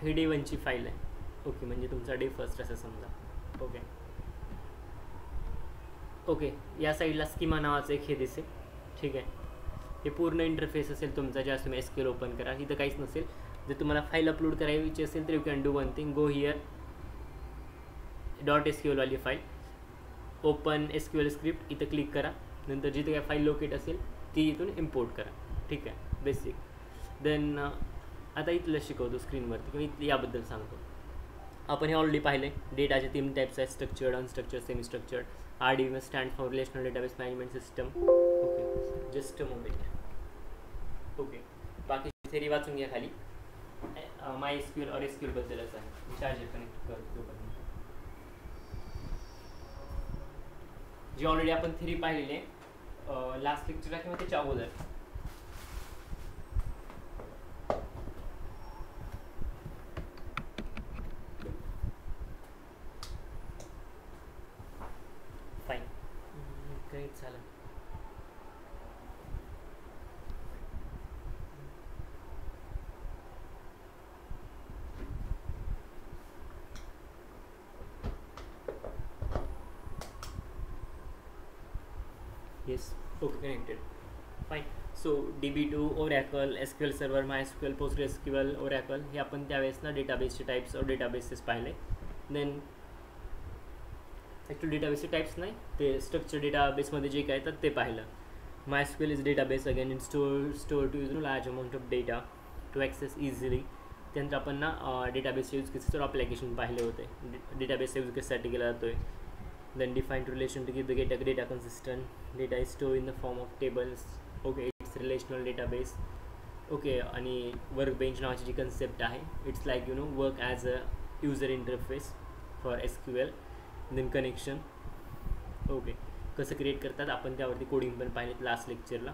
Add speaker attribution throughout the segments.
Speaker 1: ही day 1ची file आहे. Okay, म्हणजे तुमचा डे 1 असं समजा. ओके ओके, या साईडला स्कीमा नावाचं एक हे दिसेल. ठीक आहे, हे पूर्ण इंटरफेस असेल तुमचा, ज्यावेळेस तुम्ही SQL ओपन करा. इथं काहीच नसेल. जर तुम्हाला फाईल अपलोड करायची असेल तर you can do one thing, go here, .SQL वाली फाईल, ओपन SQL स्क्रिप्ट, इथं क्लिक करा. नंतर जिथे काय फाईल लोकेट असेल ती इथून इम्पोर्ट करा. ठीक आहे, बेसिक. देन आता इथलं शिकवतो स्क्रीनवरती, किंवा याबद्दल सांगतो. आपण हे ऑलरेडी पाहिले. डेटाचे 3 टाईप्स आहेत, structured, unstructured, semi structured. RDBMS stand for relational database management system. Okay, just a moment. Okay, बाकी थेरी वाचून घ्या खाली. MySQL और SQL बद्दलच आहे. चार्जर कनेक्ट करतो पण जी ऑलरेडी आपण थेरी पाहिलेली आहे लास्ट लेक्चरला किंवा त्याच्या अगोदर. फाईन, ग्रेट झालं. Yes, okay, connected. Fine. So DB2, Oracle, SQL Server, MySQL, PostgreSQL, Oracle हे आपण त्यावेळेस ना डेटाबेसचे टाईप्स और डेटाबेसेस पाहिले. देन ॲक्च्युअली डेटाबेसचे टाईप्स नाही, ते स्ट्रक्चर डेटाबेसमध्ये जे काय येतात ते पाहिलं. MySQL is database, again it store to use large amount of data to access easily. त्यानंतर आपण ना डेटाबेसचे यूज केसेस और ॲप्लिकेशन पाहिले होते. डेटाबेसचा यूज केससाठी केला जातो आहे. Then defined relation to keep the data consistent. Data is stored in the form of tables. Okay, it's relational database. Okay, आणि वर्कबेंच नावाची जी कन्सेप्ट आहे, it's like work as a user interface for SQL. Then connection. Okay, कसं create करतात आपण त्यावरती coding पण पाहिलेत लास्ट लेक्चरला.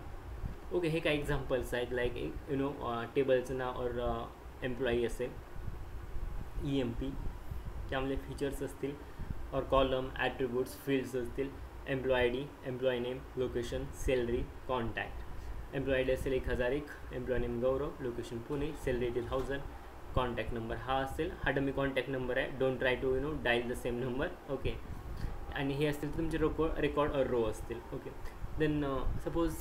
Speaker 1: ओके, हे काही एक्झाम्पल्स आहेत. लाईक टेबलचं नाव और एम्प्लॉई असेल, EMP, त्यामध्ये फीचर्स असतील, और कॉलम, ॲट्रिब्यूट्स, फील्ड्स असतील, employee ID, employee name, location, salary, contact. Employee ID असेल 1001, employee name Gaurav, location Pune, salary 1000, contact number हा असेल. हा डमी कॉन्टॅक्ट नंबर आहे, don't try to dial the same number. Okay, आणि हे असतील तुमचे रेकॉर्ड और रो असतील. Okay, then suppose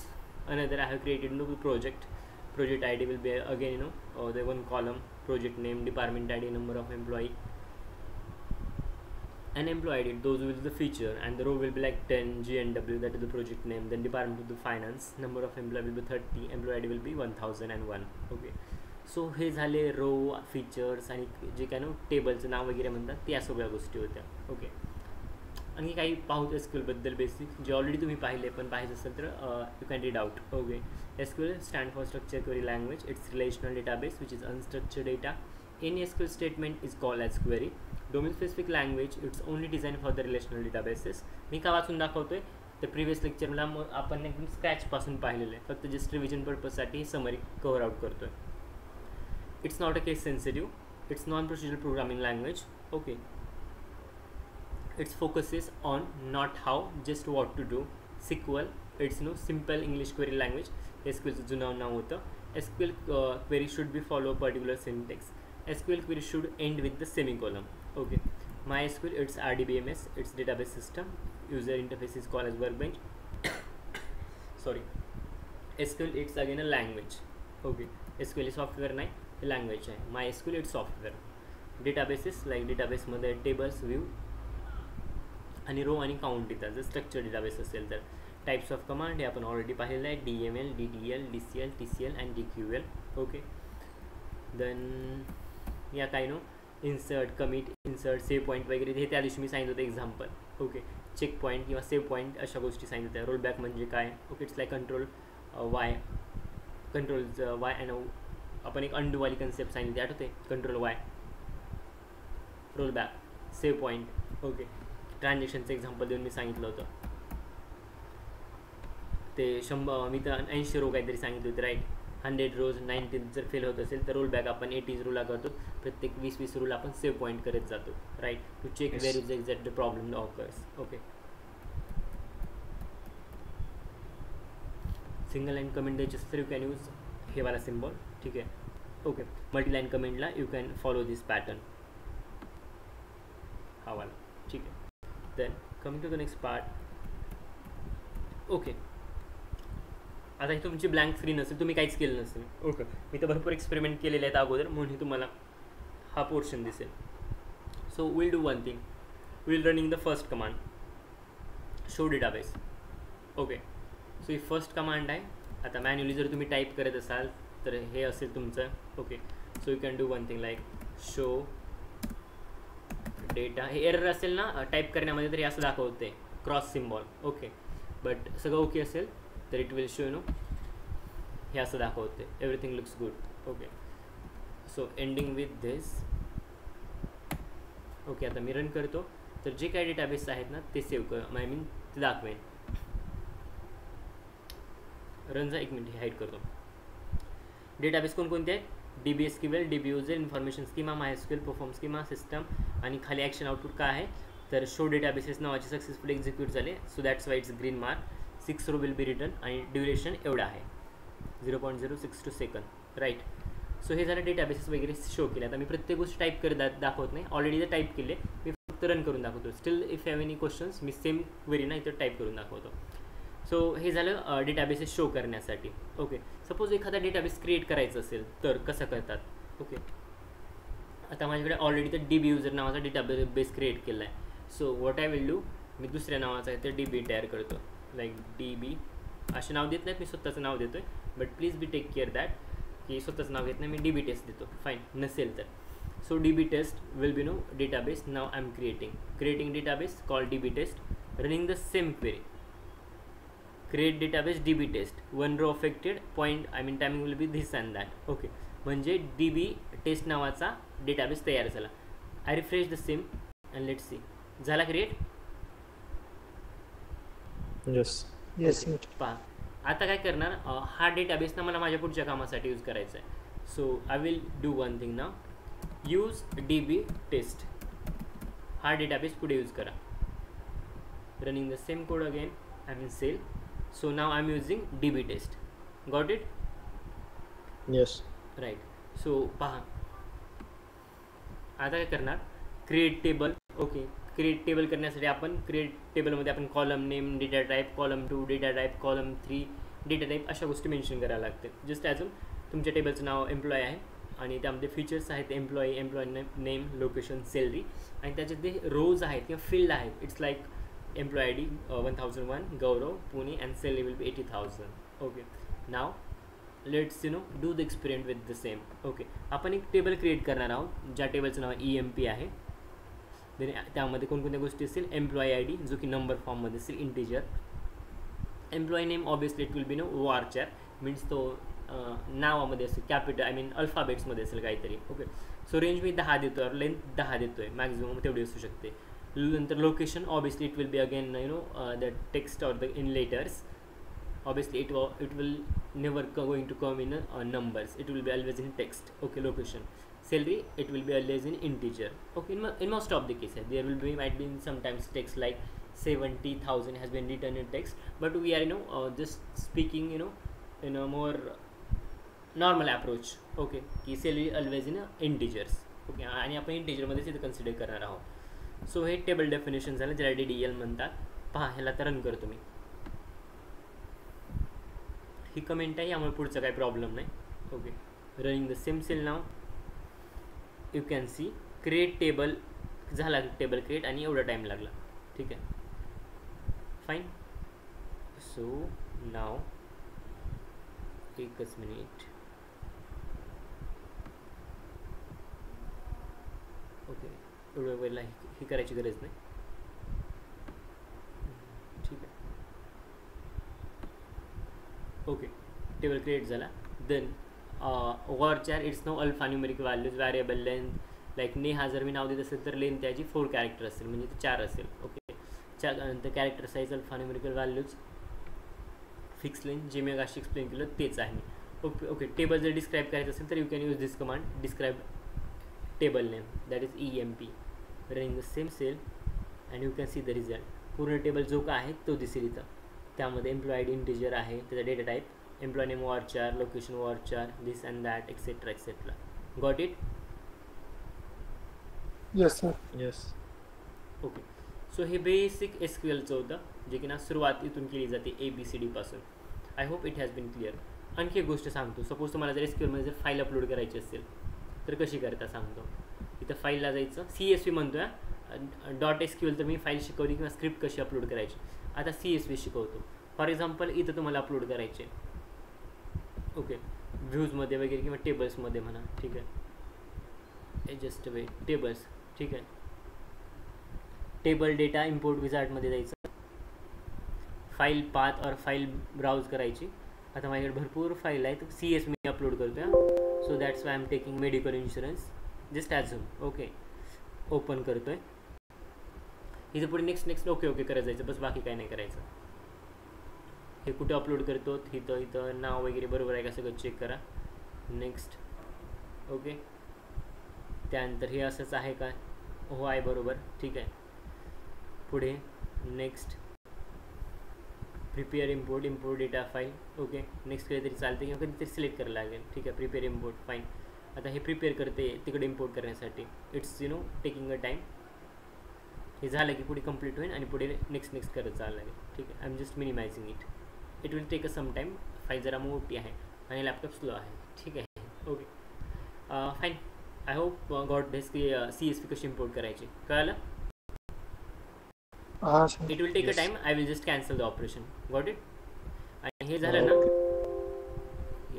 Speaker 1: another I have created project. Project ID will be again the one column, project name, department ID, number of employee, and employee ID, those will be the feature, and the row will be like 10 GNW, that is the project name. Then department will be finance, number of employee will be 30, employee ID will be 1001. Okay, so हे झाले row, features आणि जे काय टेबलचं नाव वगैरे म्हणतात त्या सगळ्या गोष्टी होत्या. ओके, आणि काही पाहू SQLबद्दल बेसिक, जे ऑलरेडी तुम्ही पाहिले, पण पाहायचं असेल तर you can read out. Okay, SQL stand for structure query language. It's relational database which is unstructured data. Any SQL statement is called as query. Domain specific language, it's only designed for the relational databases. मी का वाचून दाखवतोय तर previous लेक्चरला आपण एकदम स्क्रॅचपासून पाहिलेलं आहे, फक्त just revision पर्पजसाठी समरी कव्हर आउट करतोय. It's not a case sensitive, it's non procedural programming language. Okay, it's focuses on not how, just what to do. SQL, it's simple English query language. SQLचं जुनं नाव होतं. SQL query should be follow particular syntax. SQL query should end with the semicolon. Okay, MySQL, it's RDBMS, it's database system. User interface is called as workbench. Sorry, SQL, it's again a language. Okay, SQL is software नाही, हे language आहे. MySQL, it's software. Databases like database मध्ये tables, view आणि row आणि count येतात. जर structure database असेल तर टाइप्स ऑफ कमांड हे आपण ऑलरेडी पाहिलेलं आहे. DML, DDL, DCL, TCL and DQL. Okay, then या काय insert, commit, insert, save point वगैरे हे त्या दिवशी मी सांगितलं होतं एक्झाम्पल. ओके, चेक पॉईंट किंवा सेव्ह पॉईंट अशा गोष्टी सांगितल्या. रोल बॅक म्हणजे काय. Okay, it's like control Y, control Y and आपण एक अंडूवाली कन्सेप्ट सांगितली आठवते. Control Y, roll back, save point. Okay, ट्रान्झॅक्शनचं एक्झाम्पल देऊन मी सांगितलं होतं. ते 100 मी तर 80 रो काहीतरी सांगितले होते, राईट. 100 रोज 90 जर फेल होत असेल तर रोल बॅक आपण 80 रोला करतो. प्रत्येक 20-20 रोला आपण सेव्ह पॉईंट करत जातो, right, to check where is exact the problem occurs. Okay, single line comment द्यायची असेल तर यू कॅन यूज हे वाला सिम्बॉल. ठीक आहे, ओके. मल्टीलाईन कमेंटला you can follow this pattern, हा वाला. ठीक आहे. Then coming to the next part. Okay, आता ही तुमची ब्लँक स्क्रीन असेल, तुम्ही काहीच केलं नसेल. ओके, मी तर भरपूर एक्सपेरिमेंट केलेले आहेत अगोदर, म्हणून तुम्हाला हा पोर्शन दिसेल. So will do one thing, will running the first command, show database. Okay, so he first command आहे. आता मॅन्युअली जर तुम्ही टाईप करत असाल तर हे असेल तुमचं. Okay, so you can do one thing like show data. हे एरर असेल ना टाईप करण्यामध्ये तर हे असं दाखवते क्रॉस सिम्बॉल. ओके, बट सगळं ओके असेल तर इट विल शो हे असं दाखवते everything looks good. Okay, so ending with this. Okay, आता मी रन करतो तर जे काही डेटाबेस आहेत ना ते सेव्ह कर, आय मीन ते दाखवेन. रनचा 1 मिनिट हाईड करतो. डेटाबेस कोणकोणते आहेत? DB-SQL, DB-User, information schema, MySQL, perform schema, system, आणि खाली ॲक्शन आउटपुट काय आहे तर शो डेटाबेसेस नावाचे सक्सेसफुल एक्झिक्यूट झाले. So that's why it's green mark. 6 row will be return आणि ड्युरेशन एवढा आहे 0.062 सेकंद. राईट. सो हे झालं डेटाबेसेस वगैरे शो केले. आता मी प्रत्येक गोष्ट टाईप करत दाखवत नाही, ऑलरेडी ते टाईप केले, मी फक्त रन करून दाखवतो. Steel if have any questions me same query ना इथं टाईप करून दाखवतो. सो हे झालं डेटाबेसेस शो करण्यासाठी. ओके, सपोज एखादा डेटाबेस क्रिएट करायचं असेल तर कसं करतात? ओके, आता माझ्याकडे ऑलरेडी तर DB-User नावाचा डेटाबेस क्रिएट केला आहे. So what I will do, मी दुसऱ्या नावाचा आहे तर DB तयार करतो. लाईक DB असे नाव देत नाहीत, मी स्वतःचं नाव देतो आहे. But please be take care that की स्वतःचं नाव घेत नाही, मी DB टेस्ट देतो. फाईन, नसेल तर so DB test will be database. नाव I am creating database call DB test, running the same query. Create database DB test, 1 row affected, point I mean timing will be this and that. Okay, म्हणजे DB test नावाचा database तयार झाला. I refresh the same and let's C. झाला create?
Speaker 2: Yes.
Speaker 1: पहा, आता काय करणार, हा डेटाबेस ना मला माझ्या पुढच्या कामासाठी यूज करायचा आहे. So I will do one thing नाव, यूज DB टेस्ट. हा डेटाबेस पुढे यूज करा. Running the same code again, I mean cell. So now I'm using DB test. Got it?
Speaker 2: Yes.
Speaker 1: Right. So पहा, आता काय करणार, create table. Okay, create table करण्यासाठी आपण क्रिएट टेबलमध्ये आपण column name, data type, column 2 data type, column 3 data type, अशा गोष्टी मेन्शन करायला लागते. जस्ट ॲज तुमच्या टेबलचं नाव एम्प्लॉय आहे आणि त्यामध्ये फीचर्स आहेत एम्प्लॉई नेम, लोकेशन, सॅलरी, आणि त्याच्यात ते रोज आहेत किंवा फील्ड आहेत. It's like employee ID 1001 Gaurav Pune and salary will be 80,000. Okay, now let's do the experiment with the same. Okay, आपण एक टेबल क्रिएट करणार आहोत ज्या टेबलचं नाव EMP आहे. त्यामध्ये कोणकोणत्या गोष्टी असतील, एम्प्लॉई ID जो की नंबर फॉर्ममध्ये असेल integer, employee name obviously it will be varchar, means तो नावामध्ये असेल कॅपिटल, आय मीन अल्फाबेट्समध्ये असेल काहीतरी. ओके, सो रेंज मी 10 देतो आहे, लेंथ 10 देतो आहे, मॅक्झिमम तेवढी असू शकते. नंतर location obviously it will be again the text or the in letters. Obviously it will never going to come in numbers, it will be always in text. Okay, location. Salary, it will be always in integer. Okay, in most of the cases there will be might be sometimes text like 70,000 has been written in text, but we are just speaking in a more normal approach. Okay, की salary always in integers. Okay, आणि आपण इंटिजरमध्येच इथे consider करणार आहोत. So हे table definition झालं ज्याला DDL म्हणतात. पहा, ह्याला तर रन करतो मी. ही कमेंट आहे, यामुळे पुढचा काही प्रॉब्लेम नाही. Okay, running the same cell नाव, you can see create table झाला, टेबल क्रिएट, आणि एवढा टाईम लागला. ठीक आहे, फाईन. सो नाव एकच मिनिट. ओके, एवढं वेळेला ही करायची गरज नाही. ठीक आहे. ओके, टेबल क्रिएट झाला. Then varchar, it's no alphanumeric values, variable length, like Neha जर मी नाव देत असेल तर लेंथ त्याची 4 कॅरेक्टर असेल, म्हणजे ते 4 असेल. ओके, 4 नंतर character size, alphanumerical values, fix length, जे मी अशी एक्सप्लेन केलं तेच आहे. ओके. ओके, टेबल जर डिस्क्राईब करायचं असेल तर you can use this command, describe table name, that is EMP. Running the same cell and you can see the result. पूर्ण टेबल जो का आहे तो दिसेल इथं. त्यामध्ये एम्प्लॉई ID इंटिजर आहे, त्याचा data type employee name varchar, location varchar, this and that, etc etc. Got it?
Speaker 3: Yes sir.
Speaker 2: Yes.
Speaker 1: Okay. So हे बेसिक SQLचं होतं जे की ना सुरुवात इथून केली जाते ABCD पासून. I hope it has been clear. आणखी एक गोष्ट सांगतो, सपोज तुम्हाला जर SQLमध्ये जर फाईल अपलोड करायची असेल तर कशी करता सांगतो. इथं फाईलला जायचं, CSV म्हणतो आहे, .SQL तर मी फाईल शिकवली किंवा स्क्रिप्ट कशी अपलोड करायची. आता CSV शिकवतो. फॉर एक्झाम्पल इथं तुम्हाला अपलोड करायचे, ओके, व्ह्यूजमध्ये वगैरे किंवा टेबल्समध्ये म्हणा, ठीक आहे, जस्ट वे टेबल्स, ठीक आहे. टेबल डेटा इम्पोर्ट विझार्डमध्ये जायचं, फाईल पाथ और फाईल ब्राउज करायची. आता माझ्याकडे भरपूर फाईल आहेत, CSV मी अपलोड करतो आहे, so that's Y I am taking medical insurance, just assume, okay. Open करतो आहे. इथं पुढे नेक्स्ट ओके ओके करत जायचं, बस बाकी काय नाही करायचं. हे कुठे अपलोड करतो, इथं नाव वगैरे बरोबर आहे का सगळं चेक करा. Next, okay. त्यानंतर हे असंच आहे का, हो आहे बरोबर, ठीक आहे. पुढे next, prepare import data file, okay. Next केलं तरी चालते किंवा कधीतरी सिलेक्ट करायला लागेल, ठीक आहे. Prepare import fine. आता हे प्रिपेअर करते तिकडे इम्पोर्ट करण्यासाठी, इट्स टेकिंग अ टाईम. हे झालं की पुढे कंप्लीट होईल आणि पुढे नेक्स्ट करत जायला लागेल, ठीक आहे. I am just minimising it will take a some time. File जरा मोठी आहे आणि लॅपटॉप स्लो आहे, ठीक आहे, okay. Fine. I hope got this की CSV कशी इम्पोर्ट करायची, कळालं? It will take a time. I will just cancel the operation. Got it? आणि हे झालं ना,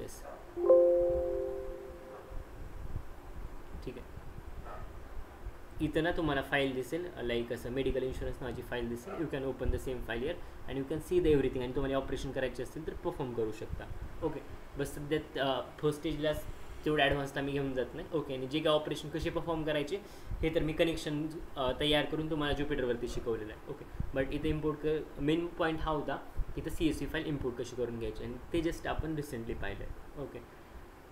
Speaker 1: येस, ठीक आहे. इथं ना तुम्हाला फाईल दिसेल, लाईक असं मेडिकल इन्शुरन्स नावाची फाईल दिसेल. You can open the same file year and you can see the everything. आणि तुम्हाला ऑपरेशन करायचे असतील तर परफॉर्म करू शकता, ओके. बस सध्यात फर्स्ट स्टेजलाच तेवढं ॲडव्हान्सला मी घेऊन जात नाही, ओके. आणि जे काय ऑपरेशन कसे परफॉर्म करायचे हे तर मी कनेक्शन तयार करून तुम्हाला ज्युपिटरवरती शिकवलेलं आहे, ओके. बट इथं इम्पोर्ट मेन पॉईंट हा होता, इथं CSV फाईल इम्पोर्ट कशी करून घ्यायची, आणि ते जस्ट आपण रिसेंटली पाहिलं आहे, ओके.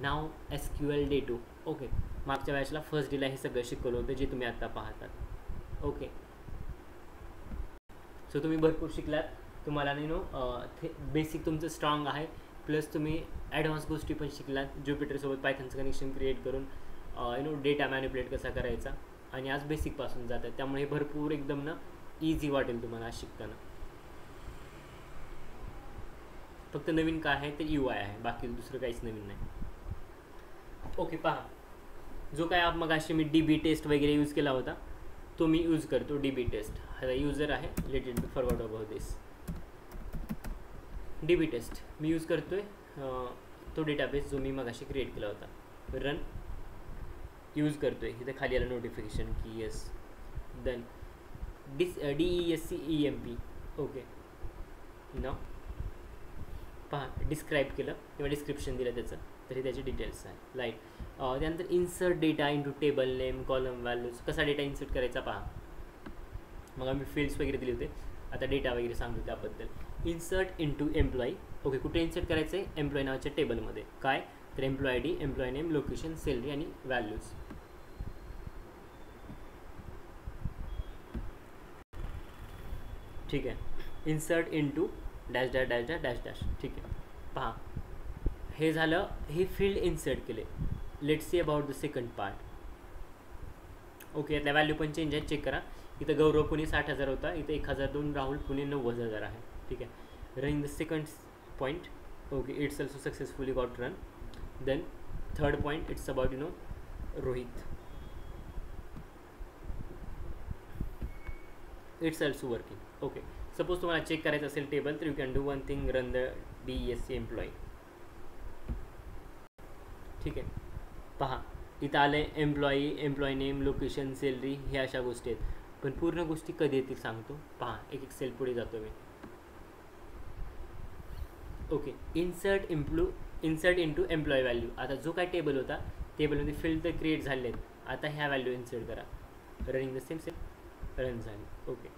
Speaker 1: नाव SQL Day 2, ओके. मागच्या वेळेसला फर्स्ट डेला हे सगळं शिकवलं होतं जे तुम्ही आत्ता पाहतात, ओके. सो तुम्ही भरपूर शिकलात. तुम्हाला बेसिक तुमचं स्ट्रॉंग आहे, प्लस तुम्ही ॲडव्हान्स गोष्टी पण शिकलात. ज्युपिटरसोबत पायथनचं कनेक्शन क्रिएट करून डेटा मॅनिपुलेट कसा करायचा, आणि आज बेसिकपासून जात आहे. त्यामुळे भरपूर एकदम ना इझी वाटेल तुम्हाला आज शिकताना. फक्त नवीन काय आहे ते UI आहे, बाकी दुसरं काहीच नवीन नाही, ओके. पहा, जो काय मग अशी मी DB टेस्ट वगैरे यूज केला होता तो मी यूज करतो. DB टेस्ट हा यूजर आहे, let it be forward about this. DB test मी यूज करतो आहे, तो डेटाबेस जो मी मगाशी क्रिएट केला होता. रन यूज करतो आहे. इथे खाली आलं नोटिफिकेशन की येस. Then DESCEMP, okay. ना पहा, डिस्क्राईब केलं किंवा डिस्क्रिप्शन दिलं त्याचं, तरी त्याचे डिटेल्स आहे, लाईक. त्यानंतर insert data into table name, column, values. कसा डेटा इन्सर्ट करायचा पहा. मग आम्ही फील्ड्स वगैरे दिले होते, आता डेटा वगैरे सांगतो त्याबद्दल. Insert into employee, okay. कुठे इन्सर्ट करायचं आहे? एम्प्लॉई नावाच्या टेबलमध्ये. काय तर employee ID, employee name, location, salary आणि व्हॅल्यूज, ठीक आहे. Insert into dash dash dash dash dash dash, ठीक आहे. पहा, हे झालं, हे फील्ड इन्सर्ट केले. Let's see about the second part, okay. यातल्या व्हॅल्यू पण चेंज आहे, चेक करा. इथं गौरव पुणे 60,000 होता, इथं 1,002. राहुल पुणे 90,000 आहे, ठीक आहे. Running the second point, okay. It's also successfully got run. Then third point, it's about Rohit, it's also working, okay. Suppose तुम्हाला चेक करायचं असेल टेबल, तर you can do one thing, run the DESC employee, ठीक आहे. पहा, इथं आलं आहे एम्प्लॉई नेम, लोकेशन, सॅलरी, हे अशा गोष्टी आहेत. पण पूर्ण गोष्टी कधी येतील सांगतो. पहा, एक सेल पुढे जातो मी, okay. Insert into employee value. आता जो काय टेबल होता, टेबलमध्ये फील्ड तर क्रिएट झाले आहेत, आता ह्या व्हॅल्यू इन्सर्ट करा. रनिंग द सेम रन झाली, ओके,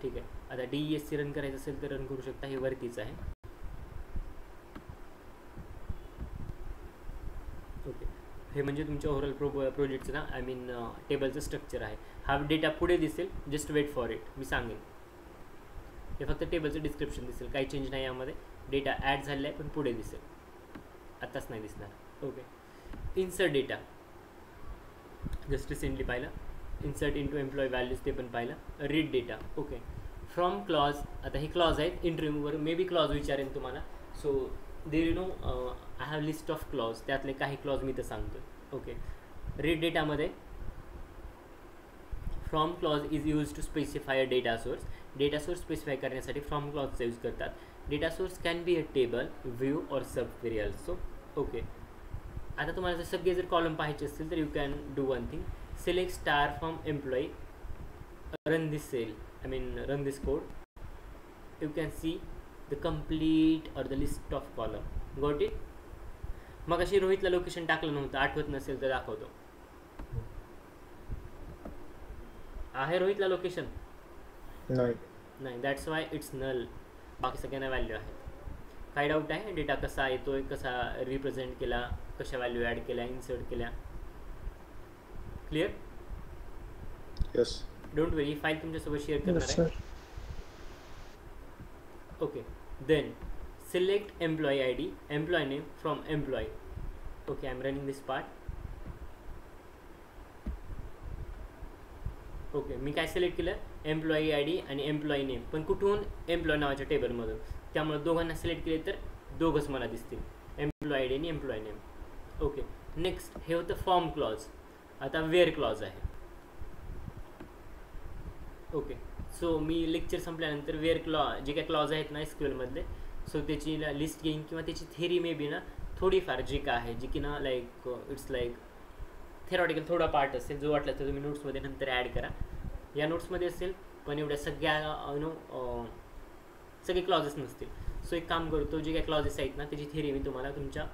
Speaker 1: ठीक आहे. आता DESC रन करायचं असेल तर रन करू शकता, हे वरतीच आहे, ओके. हे म्हणजे तुमच्या ओव्हरऑल प्रोजेक्टचं ना, आय मीन टेबलचं स्ट्रक्चर आहे. हा डेटा पुढे दिसेल, जस्ट वेट फॉर इट, मी सांगेन. हे फक्त टेबलचं डिस्क्रिप्शन दिसेल, काही चेंज नाही यामध्ये. डेटा ॲड झालेला आहे पण पुढे दिसेल, आत्ताच नाही दिसणार. Okay, insert data just recently पाहिलं, इन्सर्ट इंटू एम्प्लॉई व्हॅल्यूज ते पण पाहिलं. Read data, okay. From clause, आता हे क्लॉज आहेत इंटरव्ह्यूवर, मे बी क्लॉज विचारेन तुम्हाला. So there you know I have list of clause, त्यातले काही क्लॉज मी तर सांगतो. ओके, रीड डेटामध्ये from clause is use to specify a data source. Data source specify करण्यासाठी फ्रॉम क्लॉजचा यूज करतात. Data source can be a table, view और सब क्वेरी ऑल्सो. ओके, आता तुम्हाला जर सगळे जर कॉलम पाहायचे असतील तर you can do one thing, select star from employee, run this cell, I mean run this code, you can see the complete or the list of column. Got it? मग अशी रोहितला लोकेशन टाकलं नव्हतं, आठवत नसेल तर दाखवतो. आहे रोहितला लोकेशन? नाही, दॅट्स वाय इट्स नल. बाकी सगळ्यांना व्हॅल्यू आहेत. काय डाऊट आहे? डेटा कसा येतोय, कसा रिप्रेझेंट केला, कशा व्हॅल्यू ॲड केल्या, इन्सर्ट केल्या? Clear?
Speaker 2: Yes.
Speaker 1: Don't worry, file तुमच्यासोबत शेअर करणार
Speaker 2: Yes,
Speaker 1: आहे.
Speaker 2: sir.
Speaker 1: Okay, then select employee I D, employee name from employ. Okay, I am running this part. Okay, मी काय सिलेक्ट केलं? एम्प्लॉई आय डी आणि employee name, पण कुठून? Employ नावाच्या टेबलमधून. त्यामुळे दोघांना सिलेक्ट केले तर दोघंच मला दिसतील, एम्प्लॉय आय डी आणि एम्प्लॉय नेम. ओके, नेक्स्ट हे होतं फॉर्म क्लॉज. आता वेअर क्लॉज आहे. ओके, सो मी लेक्चर संपल्यानंतर वेअर जे काय क्लॉज आहेत ना SQLमधले, सो त्याची लिस्ट घेईन किंवा त्याची थेरी मे बी ना थोडीफार जी काय आहे, जी की ना लाईक इट्स लाईक थेरॉटिकल थोडा पार्ट असेल, जो वाटला तर तुम्ही नोट्समध्ये नंतर ॲड करा. या नोट्समध्ये असेल, पण एवढ्या सगळ्या सगळे क्लॉजेस नसतील. सो एक काम करतो, जे काय क्लॉजेस आहेत ना त्याची थेरी मी तुम्हाला तुमच्या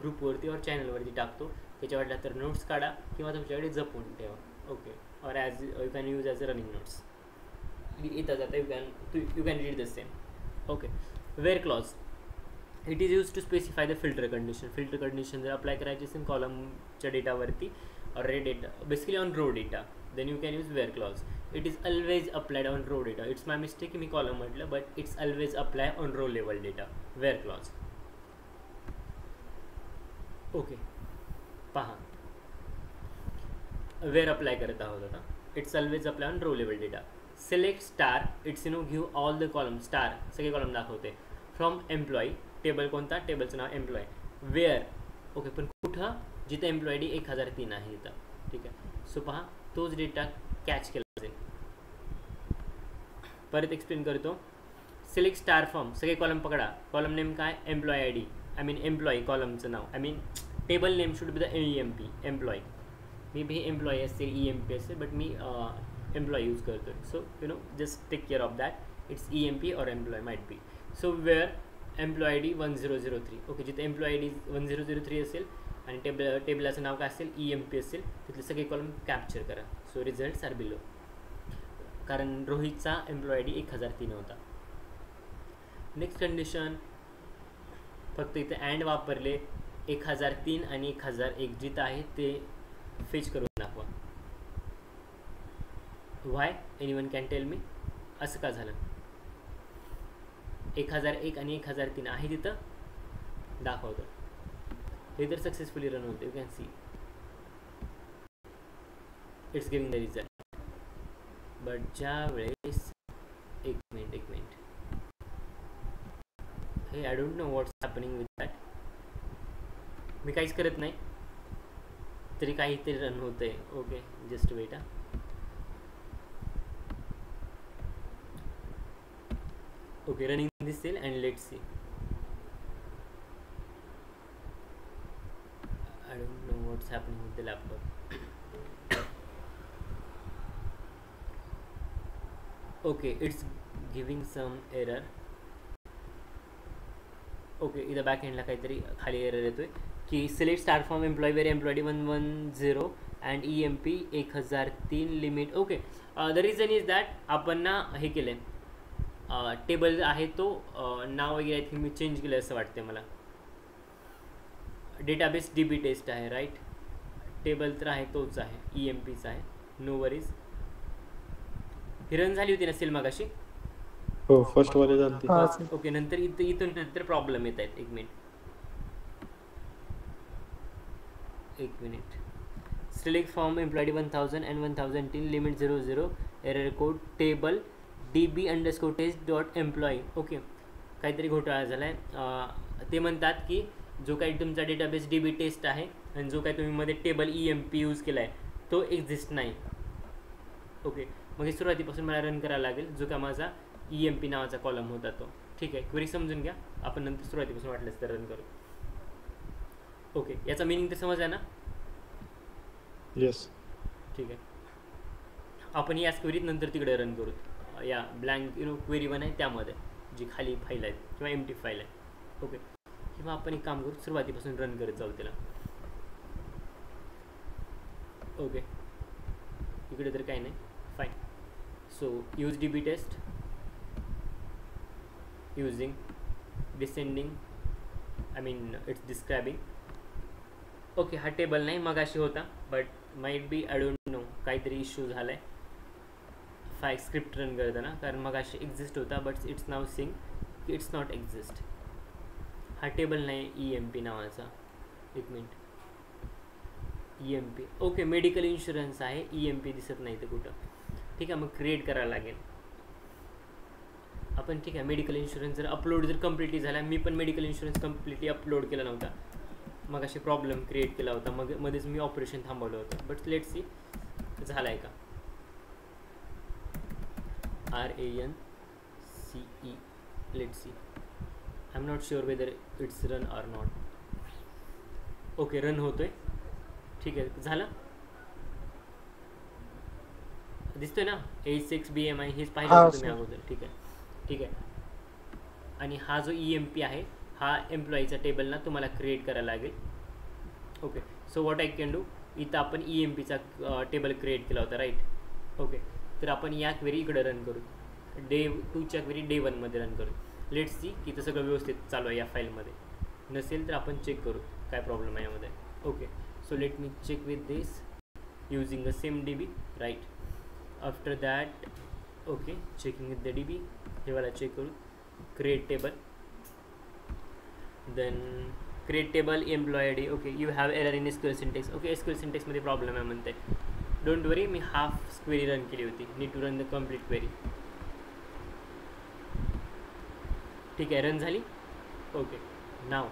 Speaker 1: ग्रुपवरती और चॅनलवरती टाकतो. त्याच्या वाटला तर नोट्स काढा किंवा तुमच्याकडे जपून ठेवा. Okay, or as you can use as a running notes. येता जाता you can read the same. Okay, where clause, it is use to specify the filter condition. Filter condition जर अप्लाय करायची असेल कॉलमच्या डेटावरती or row data, basically on row data, then you can use where clause. It is always applied on row data. It's my mistake की मी column म्हटलं, but it's always apply on row level data, where clause. Okay, पहा where apply करत आहोत आता. It's always apply on row level data. Select star, it's give all the column, star सगळे column दाखवते. From employee, table कोणता? टेबलचं नाव employee. Where, okay, पण कुठं? जिथं एम्प्लॉय डी 1003 आहे इथं. ठीक आहे, सो पहा तोच डेटा कॅच केला जाईल. परत एक्सप्लेन करतो. सिलेक्ट स्टार फ्रॉम, सगळे कॉलम पकडा. कॉलम नेम काय? Employee I D, I mean employee कॉलमचं नाव, I mean table name should be the EMP, employ. May be employee असेल, EMP असेल, बट मी एम्प्लॉय यूज करतो. So you know just take care of that. It's EMP or employ might be. So where employee I D 1003. Okay, जिथे employee I D 1003 असेल आणि टेबलाचं नाव काय असेल? EMP असेल, तिथले सगळे कॉलम कॅप्चर करा. So results are below. कारण रोहितचा एम्प्लॉय आय डी 1003 होता. नेक्स्ट कंडिशन, फक्त इथे अँड वापरले. 1003 आणि 1001 जिथं आहे ते फेच करून दाखवा. Why? Anyone can tell me? असं का झालं? 1001 आणि 1003 आहे तिथं दाखवतो. हे तर सक्सेसफुली रन होते. You can see it's giving the result. But ज्या वेळेस एक मिनिट हे I don't know what's happening with that. मी काहीच करत नाही तरी काहीतरी रन होतं आहे. Okay, just wait. Okay, running दिसेल and let's see. I don't know what's happening with the laptop. Okay, it's giving some error. Okay, इथं बॅक एंडला काहीतरी खाली एरर येतोय की select star from employ where employee D 110 and EMP 1003 limit. Okay, the reason is that आपण ना हे केलं आहे, टेबल आहे तो नाव वगैरे आय थिंक मी चेंज केलं असं वाटते मला. डेटाबेस DB टेस्ट आहे, राईट. टेबल तर आहे तोच आहे, EMPचा आहे. No worries. ही रन झाली होती ना सेल मगाशी?
Speaker 2: हो फर्स्ट वाले झालते.
Speaker 3: हा
Speaker 1: फर्स्ट ओके. नंतर इथून नंतर प्रॉब्लेम येत आहेत. एक minute. Select from employee ID 1000 and 1000 till limit 00 error code table db_test.employee. Okay, काहीतरी घोटाळा झाला आहे. ते म्हणतात की जो काही तुमचा डेटाबेस DB टेस्ट आहे आणि जो काही तुम्ही मध्ये टेबल EMP यूज केला आहे तो एक्झिस्ट नाही. ओके, मग हे सुरुवातीपासून मला रन करायला लागेल जो का माझा EMP नावाचा कॉलम होता तो. ठीक आहे, क्वेरी समजून घ्या, आपण नंतर सुरुवातीपासून वाटलंच तर रन करू. ओके, याचा मिनिंग तर समजला ना?
Speaker 2: येस.
Speaker 1: ठीक आहे, आपण याच क्वेरीत नंतर तिकडे रन करू. या ब्लँक क्वेरी 1 आहे त्यामध्ये जी खाली फाईल आहे किंवा एम्प्टी फाईल आहे. ओके, किंवा आपण एक काम करू, सुरुवातीपासून रन करत जाऊ त्याला. ओके, इकडे तर काही नाही, fine. So use DB test using descending, I mean it's describing. Okay, हा टेबल नाही मगाशी होता, but might be I don't know काहीतरी इश्यू झाला आहे फाईल स्क्रिप्ट रन करताना, कारण मगाशी एक्झिस्ट होता बट इट्स नाव सिंग की इट्स नॉट एक्झिस्ट. हा टेबल नाही EMP नावाचा. एक minute, EMP okay, medical insurance आहे, EMP दिसत नाही तर कुठं. ठीक आहे, मग क्रिएट करायला लागेल आपण. ठीक आहे, मेडिकल इन्शुरन्स जर अपलोड जर कम्प्लिटली झाला, मी पण मेडिकल इन्शुरन्स कम्प्लिटली अपलोड केला नव्हता, मग असे प्रॉब्लेम क्रिएट केला होता, मग मध्येच मी ऑपरेशन थांबवलं होतं. बट लेट सी झाला आहे का. RANCE, let see. I am not sure whether it's run or not. Okay, run होतोय. ठीक आहे, झालं, दिसतोय ना. A6 BMI हेच पाहिलं होतं तुम्ही अगोदर. ठीक आहे, ठीक आहे. आणि हा जो EMP आहे हा एम्प्लॉईचा टेबल ना तुम्हाला क्रिएट करायला लागेल. Okay, so what I can do, इथं आपण EMPचा टेबल क्रिएट केला होता, राईट. ओके, तर आपण या क्वेरी इकडे रन करू, डे 2च्या क्वेरी डे 1मध्ये रन करू. लेट्स सी की इथं सगळं व्यवस्थित चालू आहे या फाईलमध्ये. नसेल तर आपण चेक करू काय प्रॉब्लेम आहे यामध्ये. Okay, so let me check with this using the same DB, right. After that okay, checking with the DB, हे वाला चेक करू. Create table, then create table employ ID. Okay, you have error in SQL syntax. Okay, SQL सिंटेक्समध्ये problem आहे म्हणते. Don't worry, मी half query run केली होती, need to run the complete query. ठीक आहे, रन झाली. ओके, नाव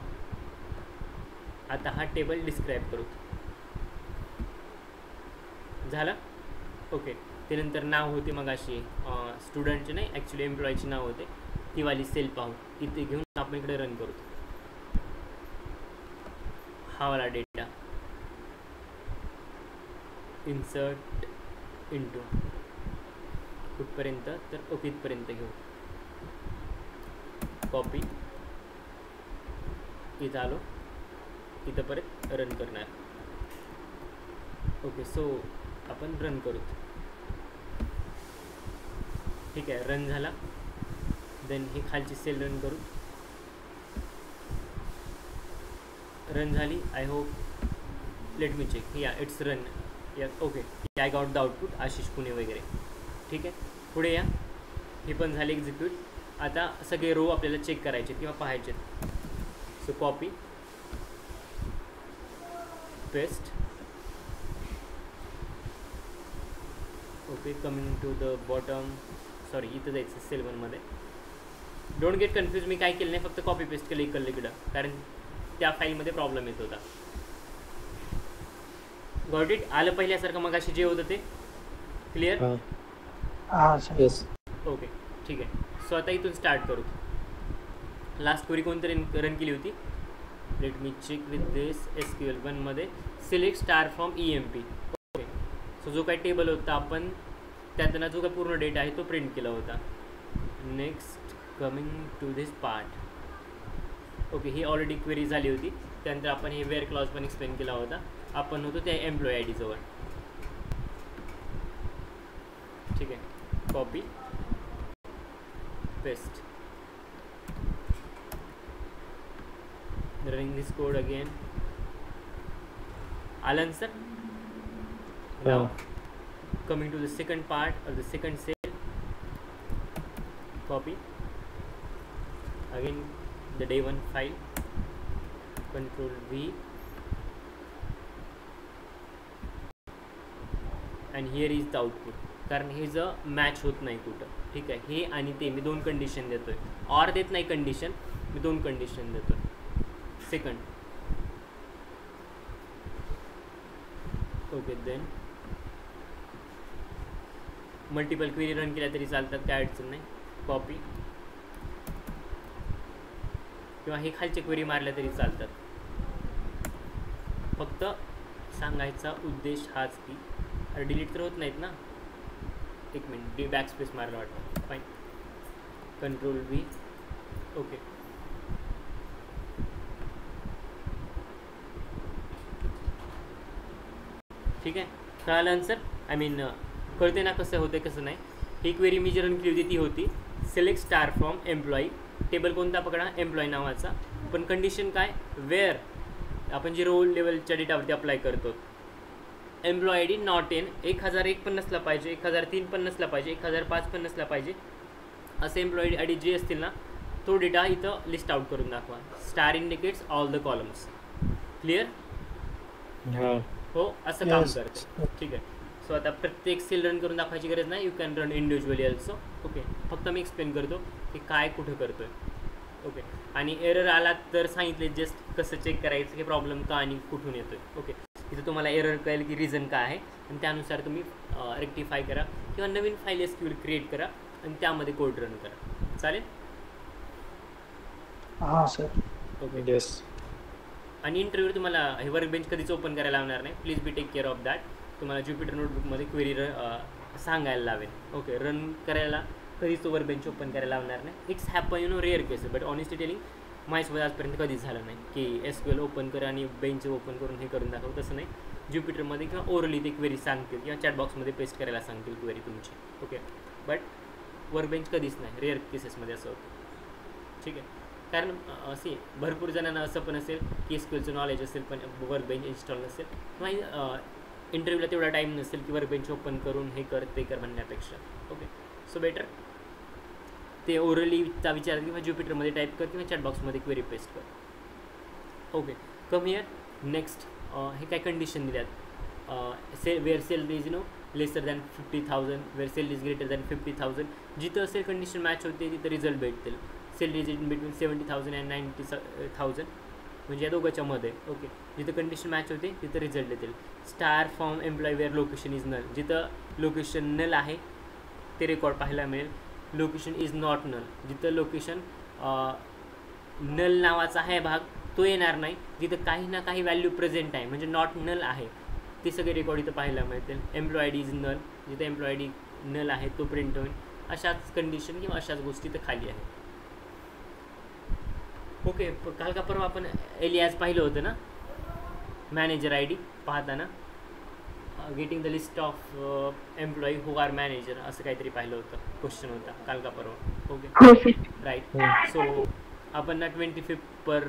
Speaker 1: आता हा टेबल डिस्क्राईब करू. झालं. ओके, त्यानंतर नाव होते मग अशी स्टुडंटचे नाही, ॲक्च्युली एम्प्लॉयची नाव होते, ती वाली सेल पाहू. इथे घेऊन आपण इकडे रन करू. हा वाला डेटा इन्सर्ट इंटू कुठपर्यंत, तर ओके इथपर्यंत घेऊ. कॉपी, इथं आलो, इथं परत रन करणार. ओके, सो आपण रन करू. ठीक आहे, रन झाला. देन ही खालची सेल रन करू. रन झाली. I hope, let me check. Yeah it's run. Yeah okay, I got the output Ashish Pune वगैरे. ठीक आहे, पुढे या. हे पण झाले एक्झिक्यूट. आता सगळे रो आपल्याला चेक करायचे किंवा पाहायचे. So copy, paste. Okay, coming to the bottom, sorry इथं जायचं सेल 1मध्ये. डोंट गेट कन्फ्यूज, मी काय केलं नाही, फक्त कॉपी पेस्ट केलं इकडं, कारण त्या फाईलमध्ये प्रॉब्लेम येत होता. गॉट इट, आलं पहिल्यासारखं मग अशी जे होतं ते क्लिअर.
Speaker 2: येस.
Speaker 1: ओके, ठीक आहे. सो आता इथून स्टार्ट करू. लास्ट क्वेरी कोणतरी रन केली होती. Let me check with this. SQL 1मध्ये select star from EMP. Okay, so जो काही टेबल होता आपण त्यातनं जो काही पूर्ण डेटा आहे तो प्रिंट केला होता. Next coming to this part. Okay, ही ऑलरेडी क्वेरी झाली होती. त्यानंतर आपण हे वेअर क्लॉज पण एक्सप्लेन केला होता. आपण होतो त्या एम्प्लॉय ID जवळ. ठीक आहे, copy, paste. Running this code again. आलं sir. Now coming to the second part of the second cell. copy again the day 1 file, control V, and here is the output. कारण हे जर match होत नाही कुठं, ठीक आहे. हे आणि ते मी 2 कंडिशन देतोय, ऑर देत नाही कंडिशन, मी 2 कंडिशन देतोय. Second okay, then multiple query run केल्या तरी चालतात, काय अडचण नाही. कॉपी किंवा हे खालचे क्वेरी मारल्या तरी चालतात. फक्त सांगायचा उद्देश हाच की अरे डिलीट तर होत नाहीत ना. एक मिनिट, बॅक स्पेस मारला वाटतं. Fine, control V, okay. ठीक आहे, कळालं आन्सर? आय मीन कळते ना कसं होते कसं नाही. ही क्वेरी मी जी रन केली होती ती होती select star from employee, table कोणता पकडा, एम्प्लॉई नावाचा. पण कंडिशन काय, वेअर आपण जी रोल लेवलच्या डेटावरती अप्लाय करतो, employee I D not in 1001 पण नसला पाहिजे, 1003 पण नसला पाहिजे, 1005 पण नसला पाहिजे. असे एम्प्लॉई आय डी जे असतील ना, तो डेटा इथं लिस्ट आउट करून दाखवा. Star indicates all the columns. Clear? हो, असं काम करते. ठीक आहे. सो आता प्रत्येक सेल रन करून दाखवायची गरज नाही, you can run individually also. Okay, फक्त मी एक्सप्लेन करतो की काय कुठं करतो आहे. ओके, आणि एरर आला तर सांगितले जस्ट कसं चेक करायचं की प्रॉब्लेम का आणि कुठून येतो आहे. ओके, इथं तुम्हाला एरर कळेल की रिझन काय आहे आणि त्यानुसार तुम्ही रेक्टिफाय करा किंवा नवीन फाईल एसक्यूएल क्रिएट करा आणि त्यामध्ये कोड रन करा. चालेल?
Speaker 2: हां सर.
Speaker 1: Okay,
Speaker 2: yes.
Speaker 1: आणि इंटरव्ह्यू तुम्हाला हे वर्क बेंच कधीच ओपन करायला लावणार नाही. Please be take care of that. तुम्हाला ज्युपिटर नोटबुकमध्ये क्वेरी सांगायला लावेल. ओके, रन करायला कधीच तो वर्क बेंच ओपन करायला लावणार नाही. It's happen rare cases, but honestly telling माझ्यासोबत आजपर्यंत कधीच झालं नाही की एसक्यूएल ओपन कर आणि बेंच ओपन करून हे करून दाखव. तसं नाही. ज्युपिटरमध्ये किंवा ओरली ते क्वेरी सांगतील किंवा चॅटबॉक्समध्ये पेस्ट करायला सांगतील क्वेरी तुमची. ओके, बट वर्क बेंच कधीच नाही, रेअर केसेसमध्ये असं होतं. ठीक आहे, कारण असे भरपूर जणांना असं पण असेल की एसक्यूएलचं नॉलेज असेल पण वर्क बेंच इन्स्टॉल नसेल किंवा इंटरव्ह्यूला तेवढा टाईम नसेल की वर्क बेंच ओपन करून हे कर ते कर म्हणण्यापेक्षा. ओके, सो बेटर ते ओरलीचा विचार किंवा ज्युपिटरमध्ये टाईप कर किंवा चॅटबॉक्समध्ये क्वेरी पेस्ट कर. Okay, come here. नेक्स्ट हे काय कंडिशन दिल्यात, where cell is lesser than 50,000, where cell is greater than 50,000. जिथं असेल कंडिशन मॅच होते तिथं रिझल्ट भेटतील. Cell is in between 70,000 and 90,000 म्हणजे या दोघांच्या मध्ये. ओके, जिथं कंडिशन मॅच होते तिथं रिझल्ट येतील. Star form employee where location is null, जिथं लोकेशन नल आहे ते रेकॉर्ड पाहायला मिळेल. लोकेशन इज नॉट नल, जिथं लोकेशन नल नावाचा आहे भाग तो येणार नाही. जिथं काही ना काही व्हॅल्यू प्रेझेंट आहे म्हणजे नॉट नल आहे ते सगळे रेकॉर्ड इथं पाहायला मिळतील. Employee I D is null, जिथं एम्प्लॉई आय डी नल आहे तो प्रिंट होईल. अशाच कंडिशन किंवा अशाच गोष्टी इथं खाली आहे. ओके, काल का परवा आपण एलियाज पाहिलं होतं ना, मॅनेजर आय डी पाहताना getting the list of employee who are manager असं काहीतरी पाहिलं होतं, क्वेश्चन होता काल का परवा. Okay, right. सो आपण ना 25th पर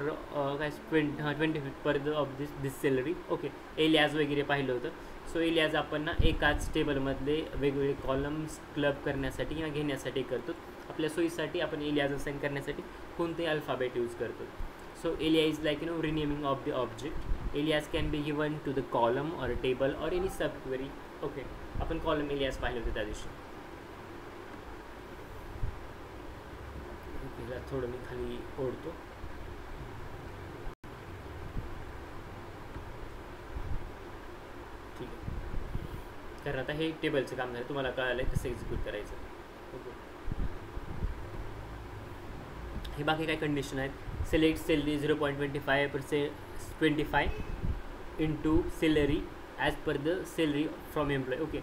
Speaker 1: काय 25th per of this salary. Okay, alias वगैरे पाहिलं होतं. सो एलियाज आपण ना एकाच टेबलमधले वेगवेगळे कॉलम्स क्लब करण्यासाठी किंवा घेण्यासाठी करतो. आपल्या सोयीसाठी आपण एलियाज असाइन करण्यासाठी कोणतेही अल्फाबेट यूज करतो. So alias is like renaming of the object. Alias can be given to the column or table or any sub query. Okay, आपण कॉलम एलियाज पाहिले होते त्या दिवशी. ओके, थोडं मी खाली ओढतो. ठीक आहे, कारण आता हे टेबलचं काम झालं, तुम्हाला कळालं आहे कसं एक्झिक्यूट करायचं. ओके, हे बाकी काय कंडिशन आहेत. Select salary 0.25% into salary as per the salary from employ. Okay,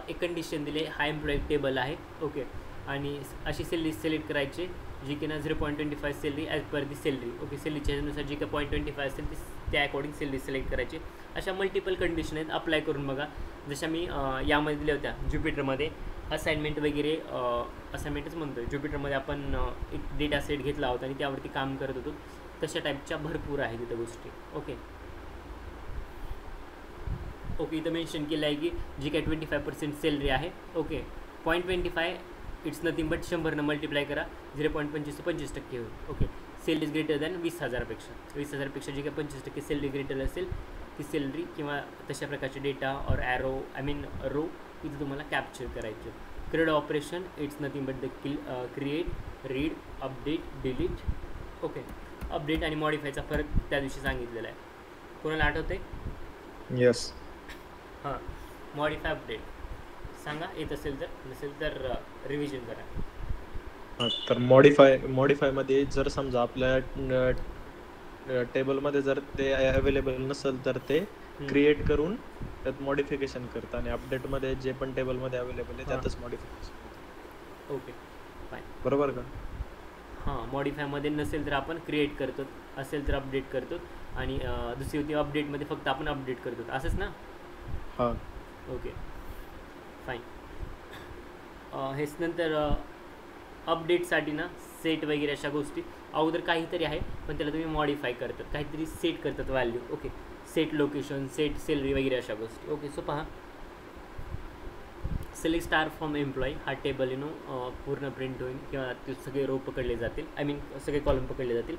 Speaker 1: एक कंडिशन दिले, हा एम्प्लॉय टेबल आहे. ओके, आणि अशी सॅलरी सिलेक्ट करायची जी की ना 0.25 सॅलरी ॲज पर दी सॅलरी. ओके, सॅलरीच्यानुसार जी काय 0.25 असेल ती त्या अकॉर्डिंग सॅलरी सिलेक्ट करायची. अशा मल्टिपल कंडिशन आहेत, अप्लाय करून बघा. जशा मी यामध्ये दिल्या होत्या ज्युपिटरमध्ये असाइनमेंट वगैरे, असाइनमेंटच म्हणतो आहे, ज्युपिटरमध्ये आपण एक डेटा सेट घेतला होता आणि त्यावरती काम करत होतो. तशा टाईपच्या भरपूर आहे तिथं गोष्टी. ओके ओके, इथं मेन्शन केलं आहे की जी काय 25% सॅलरी आहे. Okay, 0.25 it's nothing but 100 multiply करा 0.25 ते 25% होईल. Okay, sale is greater than 20,000पेक्षा. 20,000पेक्षा जे काही 25% सॅलरी ग्रेटर असेल ती सॅलरी किंवा तशा प्रकारचे डेटा और ॲरो रो इथे तुम्हाला कॅप्चर करायचे. क्रेड operation it's nothing but the create, read, update, delete. Okay, update आणि मॉडिफायचा फरक त्या दिवशी सांगितलेला आहे. कोणाला आठवते?
Speaker 2: येस.
Speaker 1: हां, मॉडिफाय अपडेट सांगा येत असेल तर, नसेल तर रिव्हिजन करा.
Speaker 2: तर मॉडिफायमध्ये जर समजा आपल्या टेबलमध्ये जर ते अवेलेबल नसेल तर ते क्रिएट करून त्यात मॉडिफिकेशन करतं आणि अपडेटमध्ये जे पण टेबलमध्ये अवेलेबल आहे त्यातच मॉडिफिकेशन.
Speaker 1: ओके फाईन,
Speaker 2: बरोबर का?
Speaker 1: हां, मॉडिफायमध्ये नसेल तर आपण क्रिएट करतो, असेल तर अपडेट करतो आणि दुसरी होती अपडेटमध्ये फक्त आपण अपडेट करतो, असंच ना?
Speaker 2: हां.
Speaker 1: Okay fine. हेच नंतर अपडेटसाठी ना सेट वगैरे अशा गोष्टी अगोदर काहीतरी आहे पण त्याला तुम्ही मॉडिफाय करतात, काहीतरी सेट करतात value. Okay, set location, set salary वगैरे अशा गोष्टी. ओके, सो पहा, सिलेक्ट स्टार फ्रॉम एम्प्लॉई हा टेबल पूर्ण प्रिंट होईल किंवा ते सगळे रो पकडले जातील, आय मीन सगळे कॉलम पकडले जातील.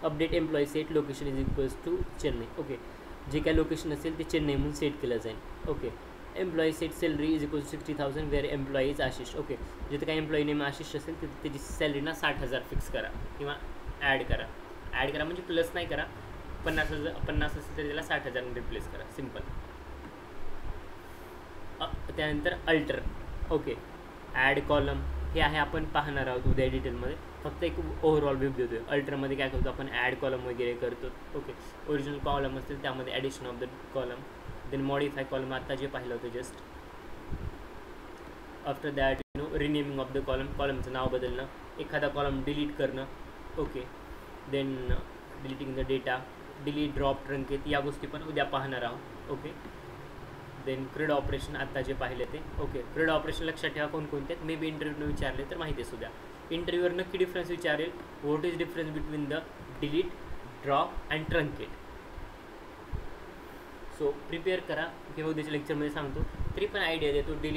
Speaker 1: Update employee set location is equals to Chennai. Okay, जे काय लोकेशन असेल ते चेन्नई म्हणून सेट केलं जाईल. Okay, employee set salary is equals to 60,000 where employee is Ashish. Okay, जिथे काय एम्प्लॉई नेम आशिष असेल तिथे त्याची सॅलरी ना 60,000 फिक्स करा किंवा ॲड करा. ॲड करा म्हणजे प्लस नाही करा, 50 असेल तर त्याला 60,000 रिप्लेस करा, सिम्पल. त्यानंतर अल्टर. ओके, ॲड कॉलम हे आहे आपण पाहणार आहोत उद्या डिटेलमध्ये, फक्त एक ओव्हरऑल व्ह्यू देतो. अल्टरमध्ये काय करतो आपण, ॲड कॉलम वगैरे करतो. ओके, ओरिजिनल कॉलम असतील त्यामध्ये addition of the column, then modify column आता जे पाहिलं होतं just. After that renaming of the कॉलमचं नाव बदलणं, एखादा कॉलम डिलीट करणं. Okay, then deleting the data, delete, drop, truncate या गोष्टी पण उद्या पाहणार आहोत. ओके, देन क्रेड ऑपरेशन आता जे पाहिले ते. ओके, क्रेड ऑपरेशन लक्षात ठेवा कोणकोणते आहेत, मे बी इंटरव्ह्यूनं विचारले तर माहिती आहे सुद्धा. इंटरव्ह्यूवर नक्की डिफरन्स विचारेल, what is difference between the delete, drop and truncate. So prepare करा किंवा उद्याच्या लेक्चरमध्ये सांगतो, तरी पण आयडिया देतो. डिलीट